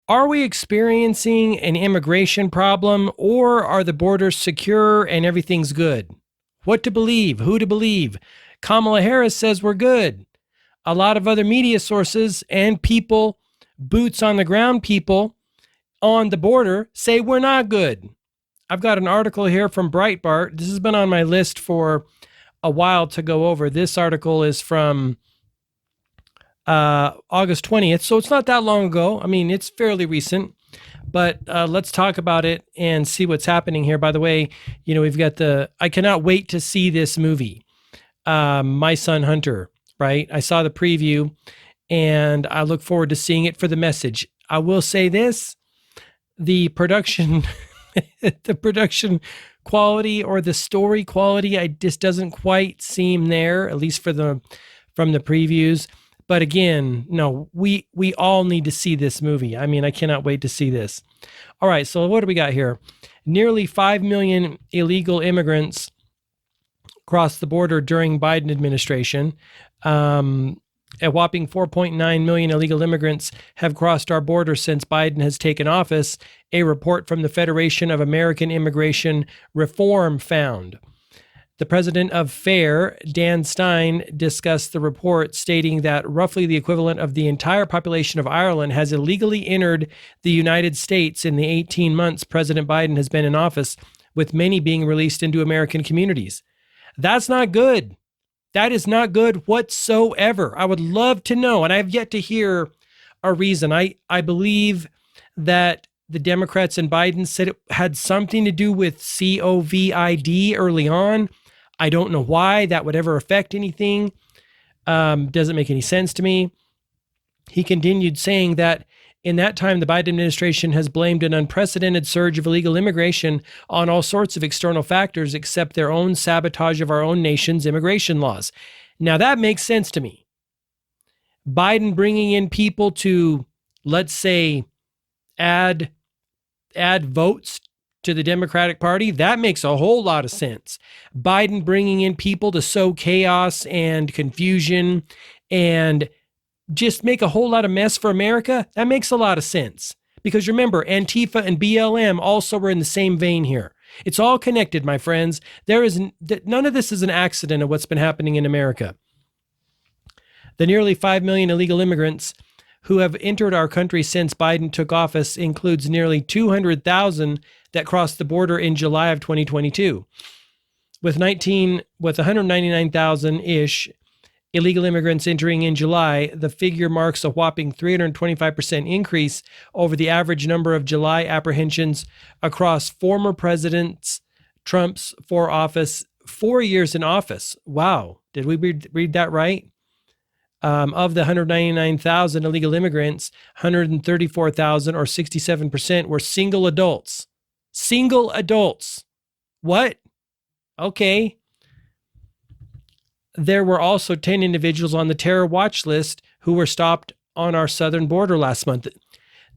Are we experiencing an immigration problem, or are the borders secure and everything's good? What to believe? Who to believe? Kamala Harris says we're good. A lot of other media sources and people, boots on the ground people on the border, say we're not good. I've got an article here from Breitbart. This has been on my list for a while to go over. This article is from August 20th, so it's not that long ago. I mean, it's fairly recent, but let's talk about it and see what's happening here. By the way, we've got I cannot wait to see this movie, My Son Hunter, right? I saw the preview and I look forward to seeing it for the message. I will say this, the production, the production quality or the story quality, I just doesn't quite seem there, at least from the previews. But again, no, we all need to see this movie. I mean, I cannot wait to see this. All right, so what do we got here? Nearly 5 million illegal immigrants crossed the border during Biden administration. A whopping 4.9 million illegal immigrants have crossed our border since Biden has taken office, a report from the Federation of American Immigration Reform found. The president of FAIR, Dan Stein, discussed the report, stating that roughly the equivalent of the entire population of Ireland has illegally entered the United States in the 18 months President Biden has been in office, with many being released into American communities. That's not good. That is not good whatsoever. I would love to know, and I have yet to hear a reason. I believe that the Democrats and Biden said it had something to do with COVID early on. I don't know why that would ever affect anything. Doesn't make any sense to me. He continued saying that in that time, the Biden administration has blamed an unprecedented surge of illegal immigration on all sorts of external factors except their own sabotage of our own nation's immigration laws. Now that makes sense to me. Biden bringing in people to, let's say, add votes to the Democratic Party, that makes a whole lot of sense. Biden bringing in people to sow chaos and confusion and just make a whole lot of mess for America, that makes a lot of sense. Because remember, Antifa and BLM also were in the same vein here. It's all connected, my friends. None of this is an accident of what's been happening in America. The nearly 5 million illegal immigrants who have entered our country since Biden took office includes nearly 200,000 that crossed the border in July of 2022. With 199,000-ish illegal immigrants entering in July, the figure marks a whopping 325% increase over the average number of July apprehensions across former President Trump's 4 years in office. Wow. Did we read that right? Of the 199,000 illegal immigrants, 134,000 or 67% were single adults. Single adults. What? Okay. There were also 10 individuals on the terror watch list who were stopped on our southern border last month.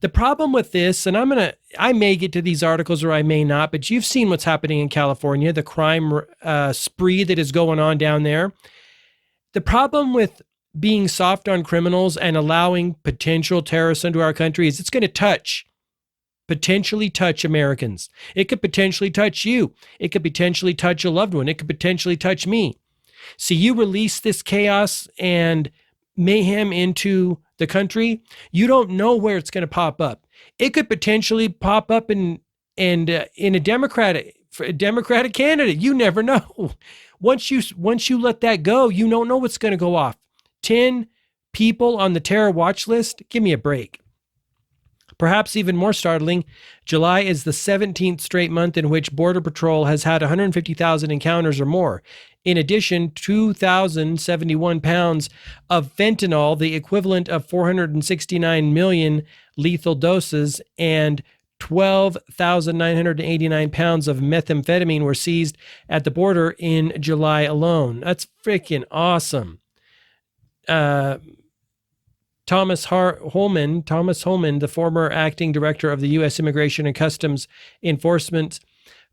The problem with this, and I may get to these articles or I may not, but you've seen what's happening in California, the crime spree that is going on down there. The problem with being soft on criminals and allowing potential terrorists into our country is it's going to potentially touch Americans. It could potentially touch you. It could potentially touch a loved one. It could potentially touch me. So you release this chaos and mayhem into the country, you don't know where it's going to pop up. It could potentially pop up in a Democratic candidate. You never know. Once you let that go, you don't know what's going to go off. 10 people on the terror watch list? Give me a break. Perhaps even more startling, July is the 17th straight month in which Border Patrol has had 150,000 encounters or more. In addition, 2,071 pounds of fentanyl, the equivalent of 469 million lethal doses, and 12,989 pounds of methamphetamine were seized at the border in July alone. That's freaking awesome. Thomas Holman, the former acting director of the U.S. Immigration and Customs Enforcement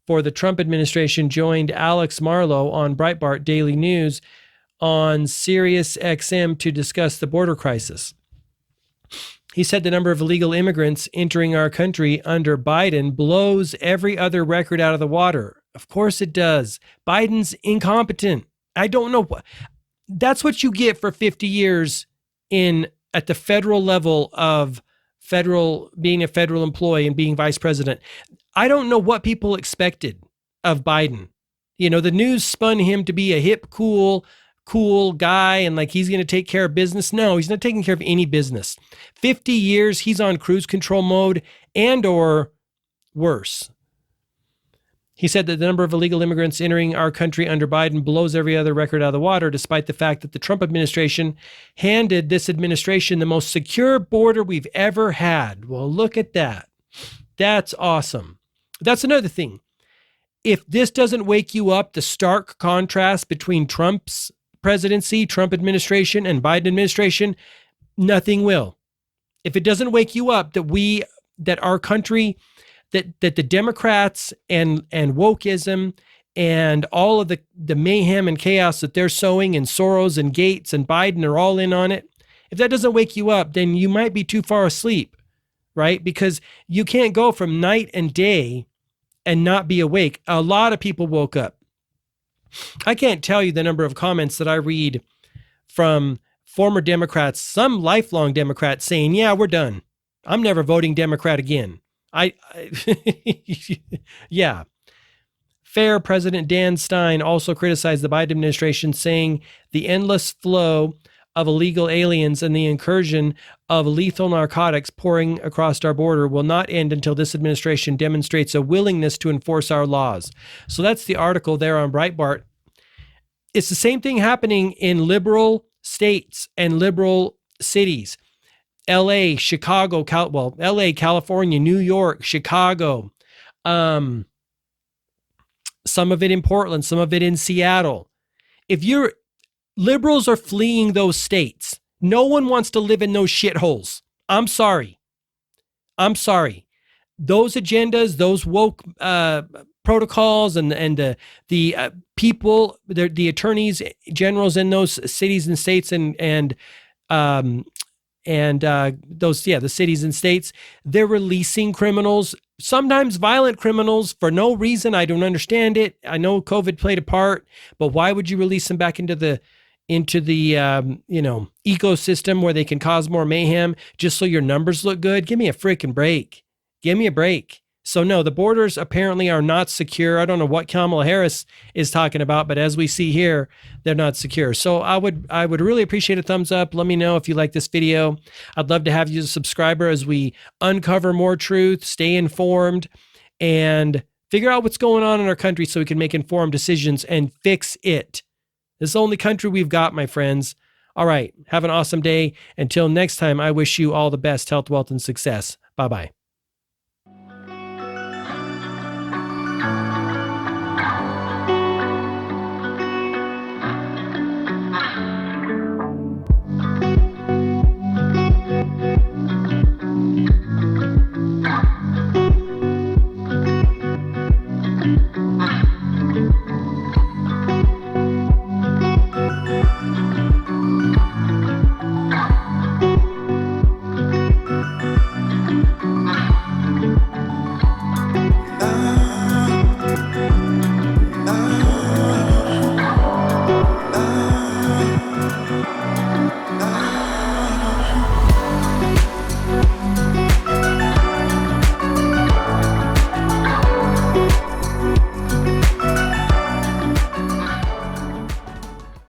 for the Trump administration, joined Alex Marlow on Breitbart Daily News on Sirius XM to discuss the border crisis. He said the number of illegal immigrants entering our country under Biden blows every other record out of the water. Of course it does. Biden's incompetent. I don't know what. That's what you get for 50 years at the federal level of being a federal employee and being vice president. I don't know what people expected of Biden. You know, the news spun him to be a hip, cool guy and like he's going to take care of business. No, he's not taking care of any business. 50 years, he's on cruise control mode and or worse. He said that the number of illegal immigrants entering our country under Biden blows every other record out of the water, despite the fact that the Trump administration handed this administration the most secure border we've ever had. Well, look at that. That's awesome. That's another thing. If this doesn't wake you up, the stark contrast between Trump's presidency, Trump administration, and Biden administration, nothing will. If it doesn't wake you up that our country, that the Democrats and wokeism and all of the mayhem and chaos that they're sowing, and Soros and Gates and Biden are all in on it, if that doesn't wake you up, then you might be too far asleep, right? Because you can't go from night and day and not be awake. A lot of people woke up. I can't tell you the number of comments that I read from former Democrats, some lifelong Democrats saying, yeah, we're done. I'm never voting Democrat again. Yeah. Fair President Dan Stein also criticized the Biden administration, saying the endless flow of illegal aliens and the incursion of lethal narcotics pouring across our border will not end until this administration demonstrates a willingness to enforce our laws. So that's the article there on Breitbart. It's the same thing happening in liberal states and liberal cities. LA, Chicago, LA, California, New York, Chicago, some of it in Portland, some of it in Seattle. Liberals are fleeing those states. No one wants to live in those shitholes. I'm sorry. Those agendas, those woke protocols, and the people, the attorneys generals in those cities and states and those, the cities and states, they're releasing criminals, sometimes violent criminals, for no reason. I don't understand it. I know COVID played a part, but why would you release them back into the ecosystem where they can cause more mayhem just so your numbers look good? Give me a freaking break. Give me a break. So no, the borders apparently are not secure. I don't know what Kamala Harris is talking about, but as we see here, they're not secure. So I would really appreciate a thumbs up. Let me know if you like this video. I'd love to have you as a subscriber as we uncover more truth, stay informed, and figure out what's going on in our country so we can make informed decisions and fix it. This is the only country we've got, my friends. All right. Have an awesome day. Until next time, I wish you all the best health, wealth, and success. Bye-bye.